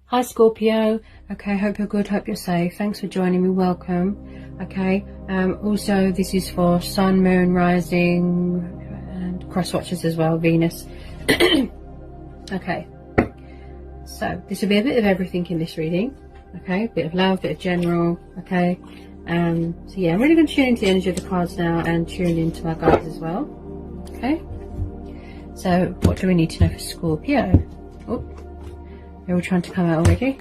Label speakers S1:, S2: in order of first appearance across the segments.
S1: Hi Scorpio. Okay, hope you're good, hope you're safe. Thanks for joining me, welcome. Okay, also this is for Sun, Moon, Rising and cross watchers as well, Venus. Okay, so this will be a bit of everything in this reading. Okay, a bit of love, a bit of general. Okay, so yeah, I'm really going to tune into the energy of the cards now and tune into our guides as well. Okay, so what do we need to know for Scorpio? Oh, they're all trying to come out already.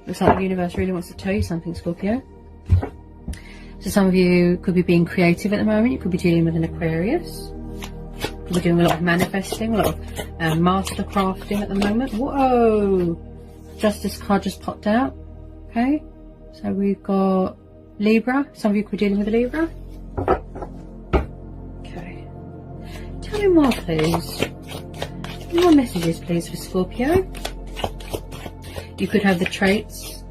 S1: Looks like the universe really wants to tell you something, Scorpio. So some of you could be being creative at the moment. You could be dealing with an Aquarius. You could be doing a lot of manifesting, a lot of master crafting at the moment. Whoa! Justice card just popped out. Okay, so we've got Libra. Some of you could be dealing with a Libra. Okay. Tell me more, please. Tell me more messages, please, for Scorpio. You could have the traits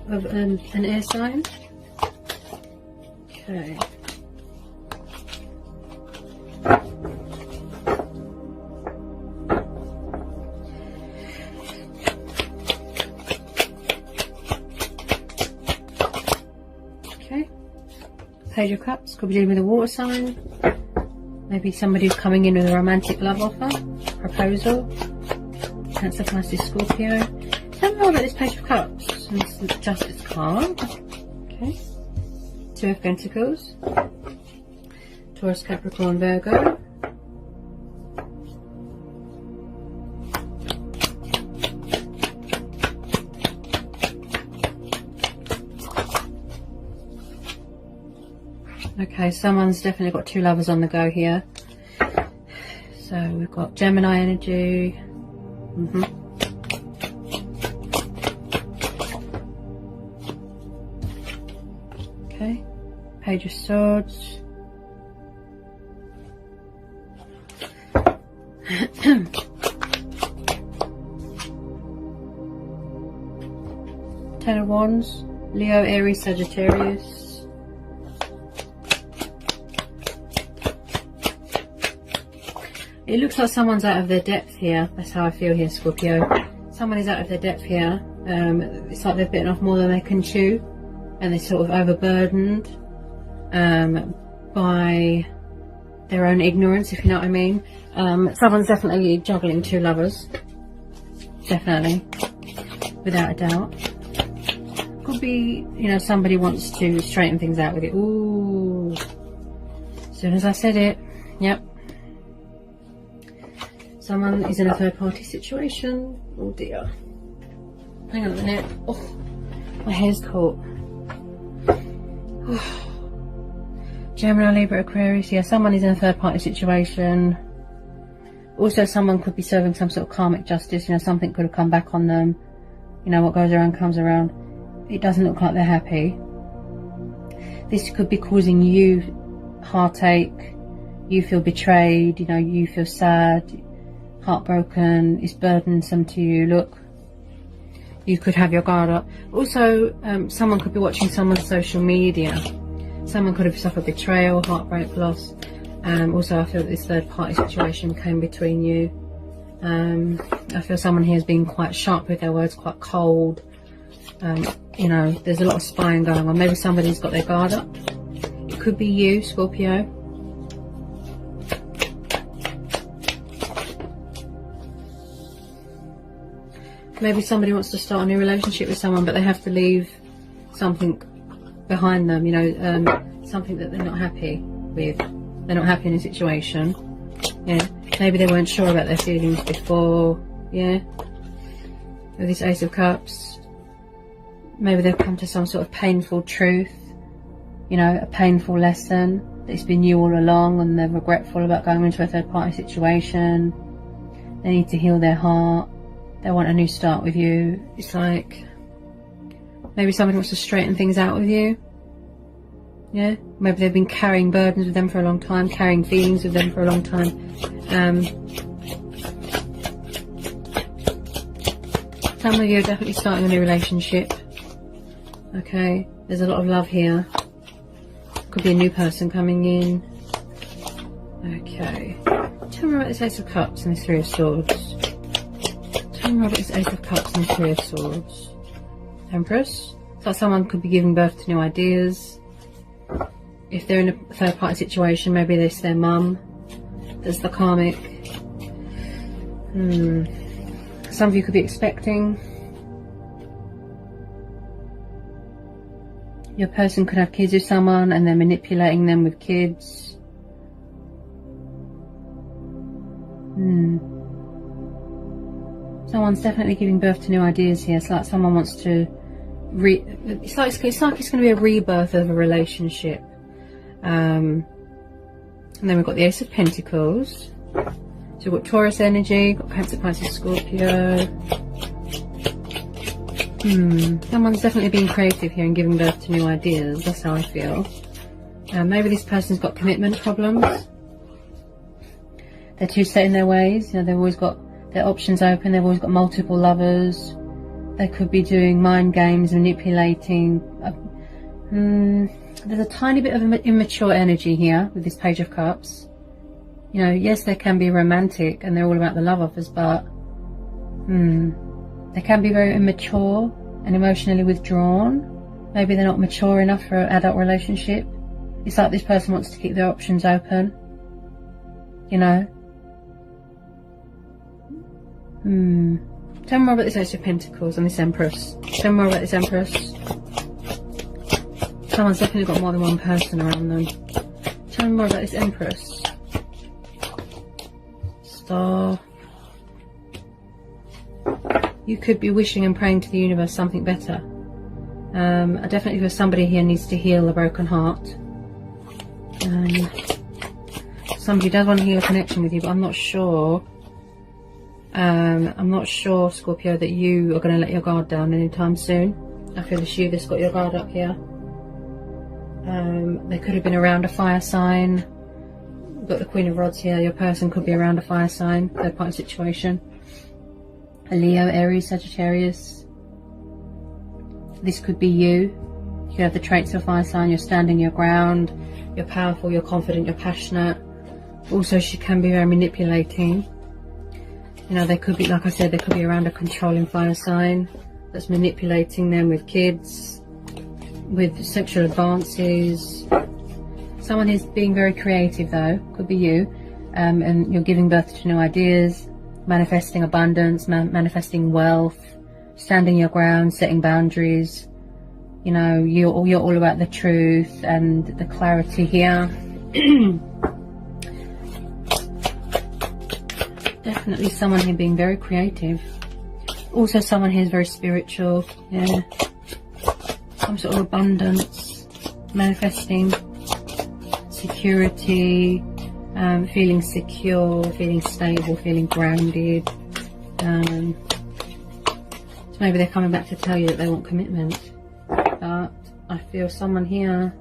S1: of an air sign. Okay. Okay. Page of Cups. Could be dealing with a water sign. Maybe somebody who's coming in with a romantic love offer, proposal. Cancer, Pisces, Scorpio. Tell me more about this Page of Cups and the Justice card. Okay. Two of Pentacles. Taurus, Capricorn, Virgo. Okay, someone's definitely got two lovers on the go here. So we've got Gemini energy. Okay, Page of Swords. Ten of Wands. Leo, Aries, Sagittarius. It looks like someone's out of their depth here. That's how I feel here, Scorpio. Someone is out of their depth here. It's like they've bitten off more than they can chew. And they're sort of overburdened by their own ignorance, if you know what I mean. Someone's definitely juggling two lovers. Definitely. Without a doubt. Could be, you know, somebody wants to straighten things out with it. Ooh. As soon as I said it. Yep. Someone is in a third party situation. Oh dear. Hang on a minute. Oh, my hair's caught. Gemini, Libra, Aquarius. Yeah, someone is in a third party situation. Also, someone could be serving some sort of karmic justice. You know, something could have come back on them. You know, what goes around comes around. It doesn't look like they're happy. This could be causing you heartache. You feel betrayed. You know, you feel sad, heartbroken. It's burdensome to you. Look. You could have your guard up. Also, someone could be watching someone's social media. Someone could have suffered betrayal, heartbreak, loss. Also, I feel that this third party situation came between you. I feel someone here is being quite sharp with their words, quite cold. You know, there's a lot of spying going on. Maybe somebody's got their guard up. It could be you, Scorpio. Maybe somebody wants to start a new relationship with someone, but they have to leave something behind them, you know, something that they're not happy with. They're not happy in a situation. Yeah, maybe they weren't sure about their feelings before. Yeah, with this Ace of Cups, maybe they've come to some sort of painful truth, you know, a painful lesson that it's been you all along, and they're regretful about going into a third party situation. They need to heal their heart. They want a new start with you. It's like maybe somebody wants to straighten things out with you. Yeah, maybe they've been carrying burdens with them for a long time, carrying feelings with them for a long time. Some of you are definitely starting a new relationship. Okay, there's a lot of love here. Could be a new person coming in. Okay, tell me about this Ace of Cups and this Three of Swords. Tell me me about this Ace of Cups and Three of Swords. Empress. So someone could be giving birth to new ideas. If they're in a third party situation, maybe it's their mum. There's the karmic. Some of you could be expecting. Your person could have kids with someone and they're manipulating them with kids. Someone's definitely giving birth to new ideas here. It's like someone wants to it's like it's going to be a rebirth of a relationship. And then we've got the Ace of Pentacles. So we've got Taurus energy, got Cancer, Pisces, Scorpio. Someone's definitely being creative here and giving birth to new ideas. That's how I feel. Maybe this person's got commitment problems. They're too set in their ways. You know, they've always got their options open. They've always got multiple lovers. They could be doing mind games, manipulating. There's a tiny bit of immature energy here with this Page of Cups. You know, yes, they can be romantic and they're all about the love offers, but they can be very immature and emotionally withdrawn. Maybe they're not mature enough for an adult relationship. It's like this person wants to keep their options open. You know? Tell me more about this Ace of Pentacles and this Empress. Tell me more about this Empress. Someone's definitely got more than one person around them. Tell me more about this Empress. Star. You could be wishing and praying to the universe something better. I definitely feel somebody here needs to heal a broken heart. Somebody does want to heal a connection with you, but I'm not sure. I'm not sure, Scorpio, that you are going to let your guard down anytime soon. I feel it's you that's got your guard up here. They could have been around a fire sign. We've got the Queen of Rods here. Your person could be around a fire sign, third party situation. A Leo, Aries, Sagittarius. This could be you. You have the traits of a fire sign. You're standing your ground. You're powerful. You're confident. You're passionate. Also, she can be very manipulating. You know, they could be, like I said, they could be around a controlling fire sign that's manipulating them with kids, with sexual advances. Someone is being very creative, though. Could be you. And you're giving birth to new ideas, manifesting abundance, manifesting wealth, standing your ground, setting boundaries. You know, you're all about the truth and the clarity here. Definitely someone here being very creative. Also someone here is very spiritual. Yeah. Some sort of abundance. Manifesting security. Feeling secure. Feeling stable. Feeling grounded. So maybe they're coming back to tell you that they want commitment. But I feel someone here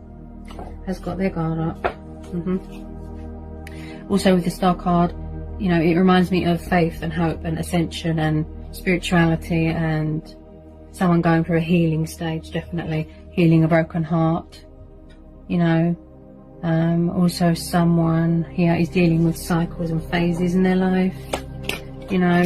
S1: has got their guard up. Also with the Star card, you know, it reminds me of faith and hope and ascension and spirituality and someone going through a healing stage, definitely. Healing a broken heart, you know. Also someone here is dealing with cycles and phases in their life, you know.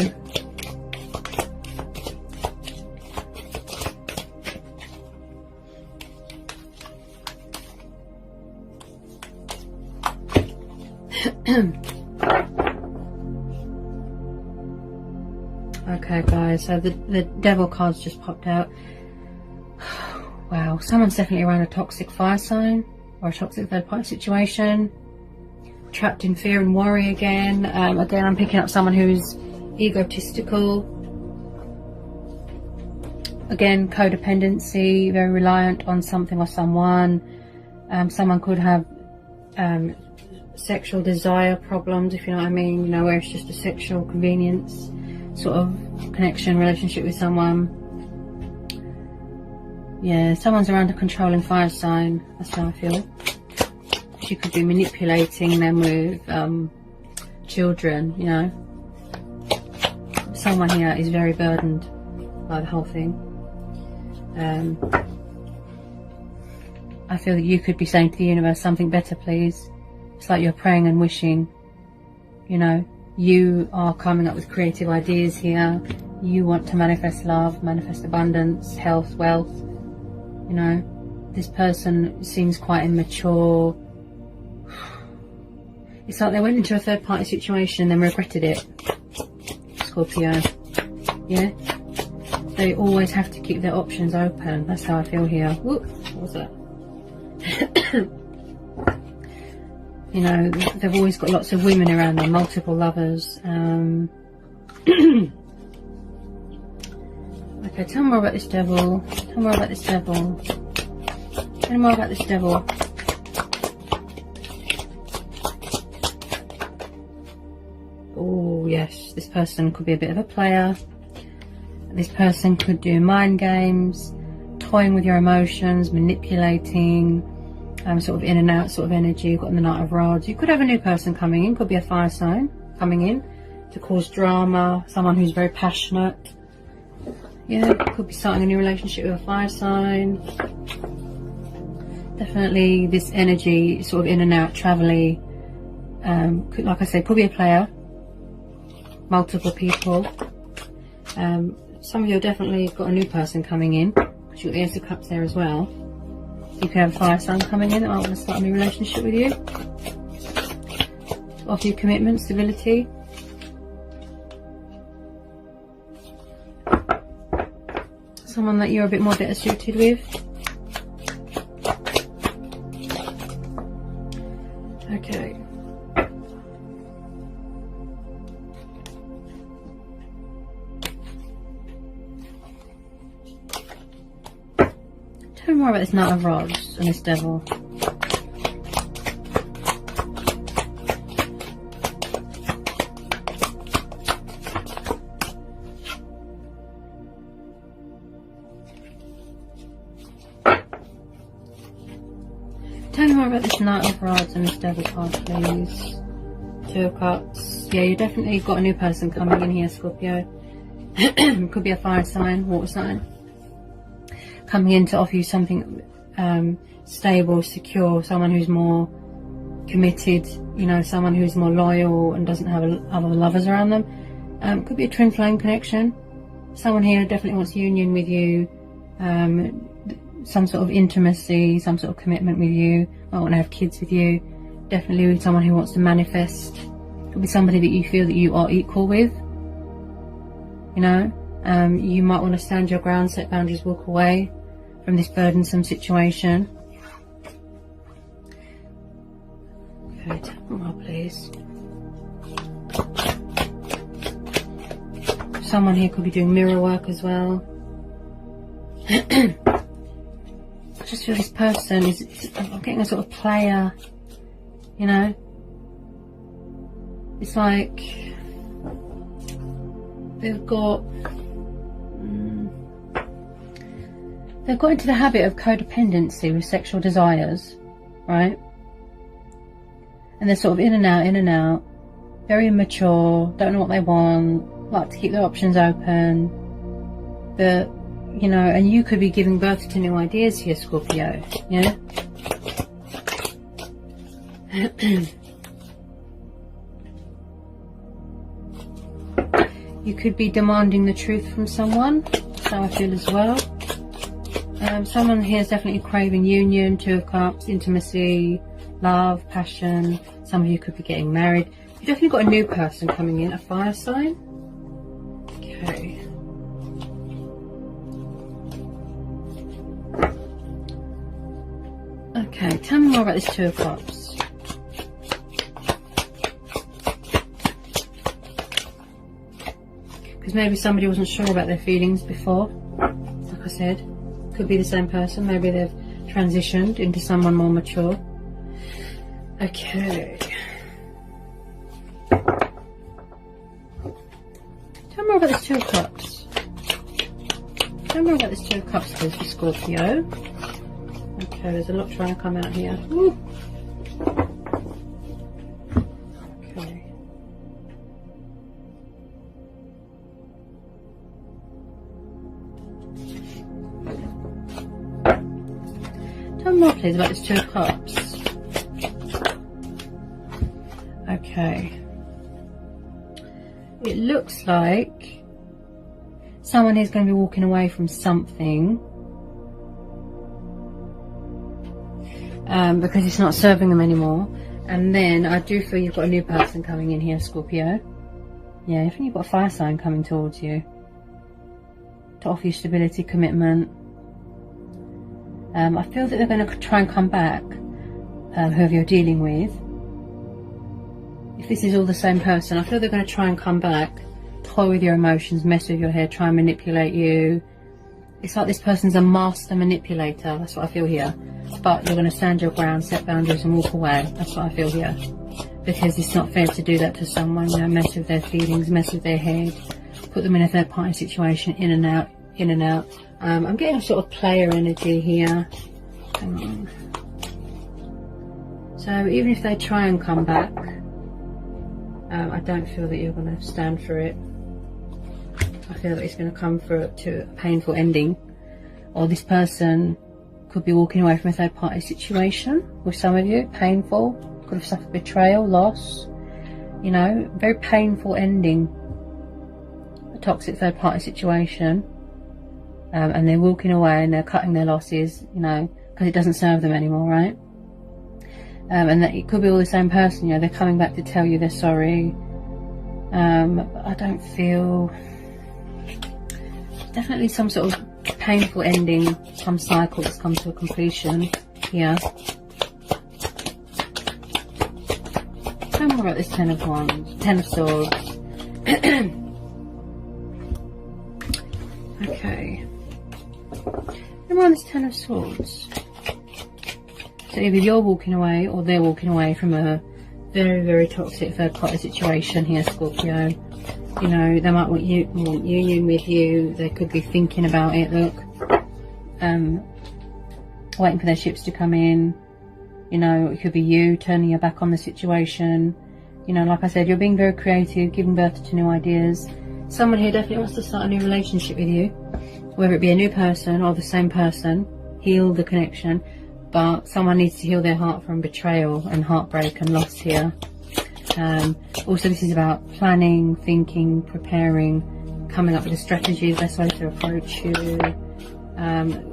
S1: Okay guys, so the Devil cards just popped out. Wow, someone's definitely around a toxic fire sign or a toxic third party situation, trapped in fear and worry again. Again, I'm picking up someone who's egotistical. Again, codependency, very reliant on something or someone. Someone could have sexual desire problems, if you know what I mean, you know, where it's just a sexual convenience sort of connection, relationship with someone. Yeah, someone's around a controlling fire sign. That's how I feel. She could be manipulating them with children, you know. Someone here is very burdened by the whole thing. I feel that you could be saying to the universe, something better please. It's like you're praying and wishing, you know. You are coming up with creative ideas here. you want to manifest love, manifest abundance, health, wealth. You know, this person seems quite immature. It's like they went into a third party situation and then regretted it. Scorpio. Yeah? They always have to keep their options open. That's how I feel here. Whoop, what was that? You know, they've always got lots of women around them, multiple lovers. Okay, tell me more about this devil. Tell me more about this devil. Tell me more about this devil. Oh, yes, this person could be a bit of a player. This person could do mind games, toying with your emotions, manipulating, sort of in and out sort of energy. You've got the Knight of Rods. You could have a new person coming in, could be a fire sign coming in to cause drama, someone who's very passionate. Yeah, could be starting a new relationship with a fire sign. Definitely this energy, sort of in and out, travelly. Could, like I said, could be a player. Multiple people. Some of you have definitely got a new person coming in, because you've got the Ace of Cups there as well. You could have a fire sign coming in that might want to start a new relationship with you. Offer you commitment, stability. Someone that you're a bit more better suited with. Okay. Tell me more about this Knight of Rods and this devil. Tell me more about this Knight of Rods and this Devil card, please. Two of Cups. Yeah, you definitely got a new person coming in here, Scorpio. Could be a fire sign, water sign. Coming in to offer you something stable, secure, someone who's more committed, you know, someone who's more loyal and doesn't have other lovers around them. Could be a twin flame connection. Someone here definitely wants union with you. Some sort of intimacy, some sort of commitment with you. Might want to have kids with you. Definitely with someone who wants to manifest. Could be somebody that you feel that you are equal with. You know, you might want to stand your ground, set boundaries, walk away from this burdensome situation. Okay, tell me more, please. Someone here could be doing mirror work as well. I just feel this person is, I'm getting a sort of player, you know. It's like they've got into the habit of codependency with sexual desires, right? And they're sort of in and out, very immature, don't know what they want, like to keep their options open. But, you know, and you could be giving birth to new ideas here, Scorpio, yeah? You could be demanding the truth from someone. That's how I feel as well. Someone here is definitely craving union, Two of Cups, intimacy, love, passion. Some of you could be getting married. You've definitely got a new person coming in, a fire sign. Okay. Okay, tell me more about this Two of Cups. Because maybe somebody wasn't sure about their feelings before. Like I said, could be the same person. Maybe they've transitioned into someone more mature. Okay. Tell me more about this Two of Cups. Tell me more about this Two of Cups, please, for Scorpio. Okay, there's a lot trying to come out here. Woo. Okay. Tell me more, please, about this Two of Cups. Okay. It looks like someone is going to be walking away from something because it's not serving them anymore. And then I do feel you've got a new person coming in here, Scorpio. Yeah, I think you've got a fire sign coming towards you to offer you stability, commitment. I feel that they're going to try and come back, whoever you're dealing with. If this is all the same person, I feel they're going to try and come back, toy with your emotions, mess with your head, try and manipulate you. It's like this person's a master manipulator. That's what I feel here. But you're going to stand your ground, set boundaries and walk away. That's what I feel here. Because it's not fair to do that to someone, you know, mess with their feelings, mess with their head, put them in a third party situation, in and out, in and out. I'm getting a sort of player energy here. Hang on. So even if they try and come back, I don't feel that you're going to stand for it. I feel that it's going to come to a painful ending. Or this person could be walking away from a third party situation with some of you. Painful. Could have suffered betrayal, loss. You know, very painful ending. A toxic third party situation. And they're walking away and they're cutting their losses, you know, because it doesn't serve them anymore, right? And that it could be all the same person, you know, they're coming back to tell you they're sorry. I don't feel... Definitely some sort of painful ending, some cycle that's come to a completion here. Tell me more about this Ten of Wands, Ten of Swords. Okay. Remember on this Ten of Swords. So either you're walking away or they're walking away from a very, very toxic third party situation here, Scorpio. You know, they might want union with you. They could be thinking about it, look. Waiting for their ships to come in. You know, it could be you turning your back on the situation. You know, like I said, you're being very creative, giving birth to new ideas. Someone here definitely wants to start a new relationship with you. Whether it be a new person or the same person. Heal the connection. But someone needs to heal their heart from betrayal and heartbreak and loss here. Also, this is about planning, thinking, preparing, coming up with a strategy, the best way to approach you.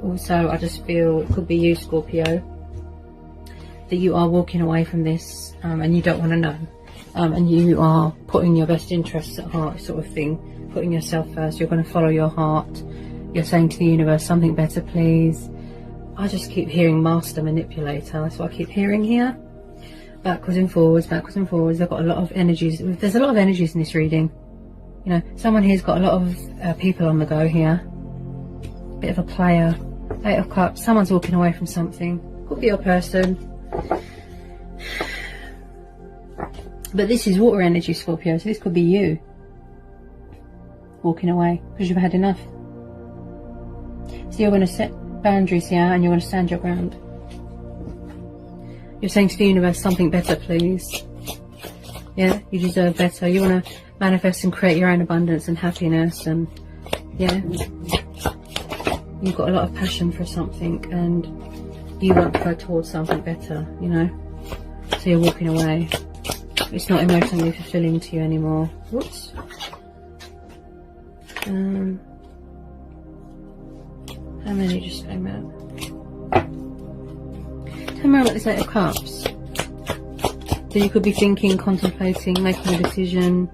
S1: Also, I just feel it could be you, Scorpio, that you are walking away from this and you don't want to know. And you are putting your best interests at heart, sort of thing. Putting yourself first. You're going to follow your heart. You're saying to the universe, something better, please. I just keep hearing master manipulator. That's what I keep hearing here. Backwards and forwards, backwards and forwards. They've got a lot of energies. There's a lot of energies in this reading. You know, someone here's got a lot of people on the go here. Bit of a player. Eight of Cups. Someone's walking away from something. Could be your person. But this is water energy, Scorpio. So this could be you walking away because you've had enough. So you're going to set boundaries here and you're going to stand your ground. You're saying to the universe, something better, please. Yeah, you deserve better. You want to manifest and create your own abundance and happiness, and yeah, you've got a lot of passion for something and you want to go towards something better, you know. So you're walking away. It's not emotionally fulfilling to you anymore. Whoops. How many just came out? Tell me about this Eight of Cups. So you could be thinking, contemplating, making a decision,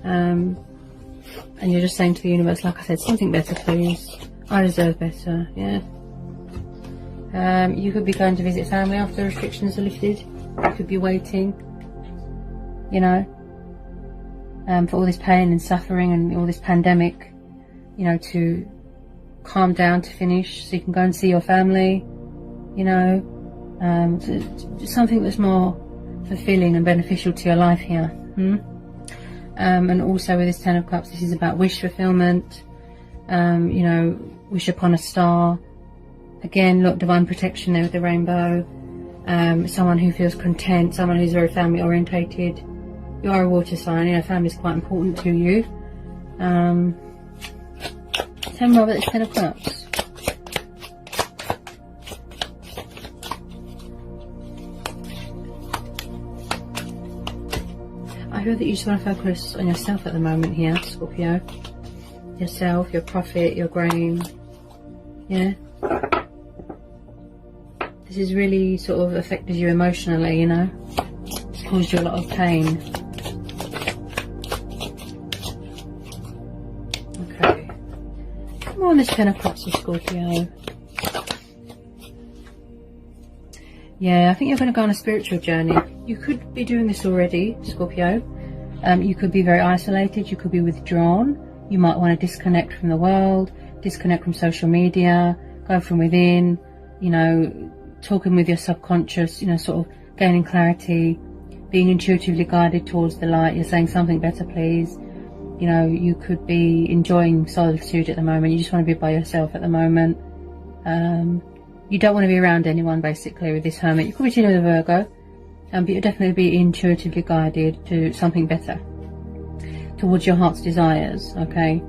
S1: and you're just saying to the universe, like I said, something better, please. I deserve better. Yeah. You could be going to visit family after the restrictions are lifted. You could be waiting, you know, for all this pain and suffering and all this pandemic, you know, to calm down, to finish, so you can go and see your family, you know. Something that's more fulfilling and beneficial to your life here. And also with this Ten of Cups, this is about wish fulfillment. You know, wish upon a star. Again, look, divine protection there with the rainbow. Someone who feels content, someone who's very family orientated. You are a water sign, you know, family is quite important to you. Tell me more about this Ten of Cups. I feel that you just want to focus on yourself at the moment here, Scorpio. yourself, your profit, your grain. Yeah. This has really sort of affected you emotionally, you know. It's caused you a lot of pain. Okay. Come on, this Ten of Cups of Scorpio. Yeah, I think you're going to go on a spiritual journey. You could be doing this already, Scorpio. You could be very isolated. You could be withdrawn. You might want to disconnect from the world, disconnect from social media, go from within, you know, talking with your subconscious, you know, sort of gaining clarity, being intuitively guided towards the light. You're saying something better, please. You know, you could be enjoying solitude at the moment. You just want to be by yourself at the moment. You don't want to be around anyone, basically, with this Hermit. You could be dealing with a Virgo, but you'll definitely be intuitively guided to something better, towards your heart's desires, okay?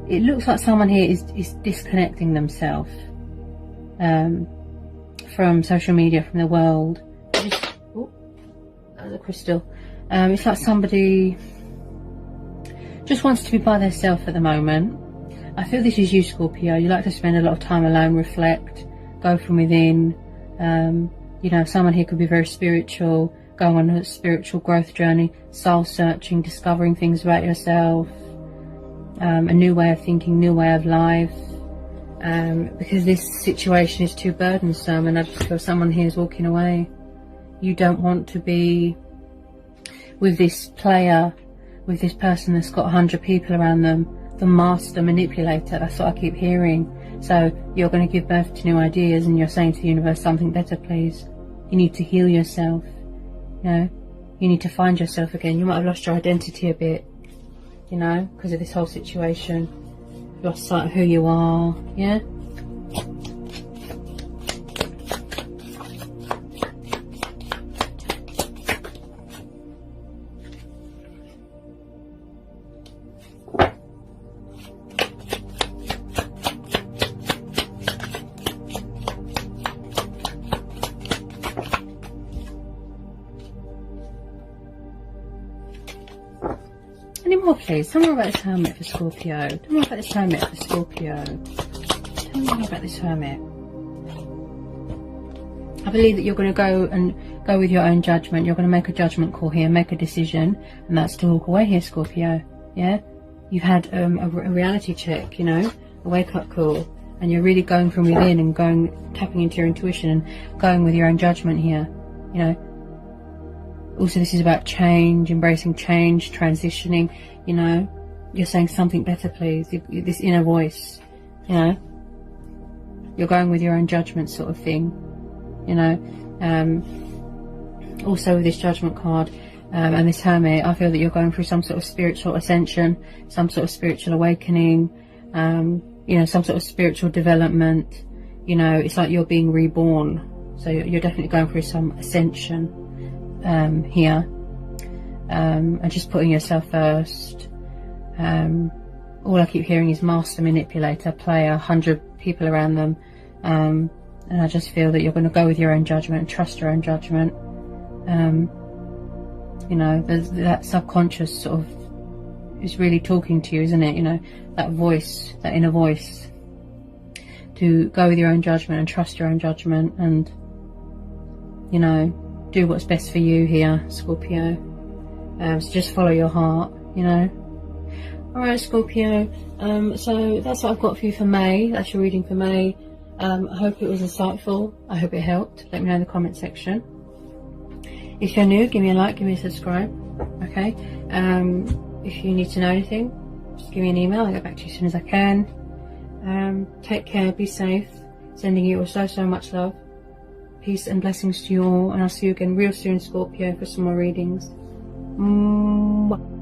S1: It looks like someone here is disconnecting themselves from social media, from the world. Oh, that was a crystal. It's like somebody just wants to be by themselves at the moment. I feel this is you, Scorpio. You like to spend a lot of time alone, reflect, go from within. You know, someone here could be very spiritual, going on a spiritual growth journey, soul searching, discovering things about yourself, a new way of thinking, new way of life. Because this situation is too burdensome, and I just feel someone here is walking away. You don't want to be with this player, with this person that's got 100 people around them, the master manipulator. That's what I keep hearing. So you're going to give birth to new ideas, and you're saying to the universe, something better, please. You need to heal yourself. You know, you need to find yourself again. You might have lost your identity a bit, you know, because of this whole situation. Lost sight of who you are. Yeah. Any more, please? Tell me more about this Hermit for Scorpio. Tell me more about this Hermit for Scorpio. Tell me more about this Hermit. I believe that you're going to go with your own judgment. You're going to make a judgment call here, make a decision, and that's to walk away here, Scorpio. Yeah? You've had a reality check, you know, a wake-up call, and you're really going from within and tapping into your intuition and going with your own judgment here, you know. Also, this is about change, embracing change, transitioning, you know. You're saying something better, please. This inner voice, you know. You're going with your own judgment sort of thing, you know. Also with this judgment card and this Hermit, I feel that you're going through some sort of spiritual ascension, some sort of spiritual awakening, you know, some sort of spiritual development. You know, it's like you're being reborn. So you're definitely going through some ascension here, and just putting yourself first. All I keep hearing is master manipulator, player, 100 people around them, and I just feel that you're going to go with your own judgment and trust your own judgment. You know, there's that subconscious sort of is really talking to you, isn't it? You know, that voice, that inner voice, to go with your own judgment and trust your own judgment, and, you know, do what's best for you here, Scorpio. So just follow your heart, you know. Alright, Scorpio, so that's what I've got for you for May. That's your reading for May. I hope it was insightful. I hope it helped. Let me know in the comment section. If you're new, give me a like, give me a subscribe. Okay. If you need to know anything, just give me an email. I'll get back to you as soon as I can. Take care, be safe. Sending you all so much love. Peace and blessings to you all, and I'll see you again real soon, Scorpio, for some more readings. Mwah.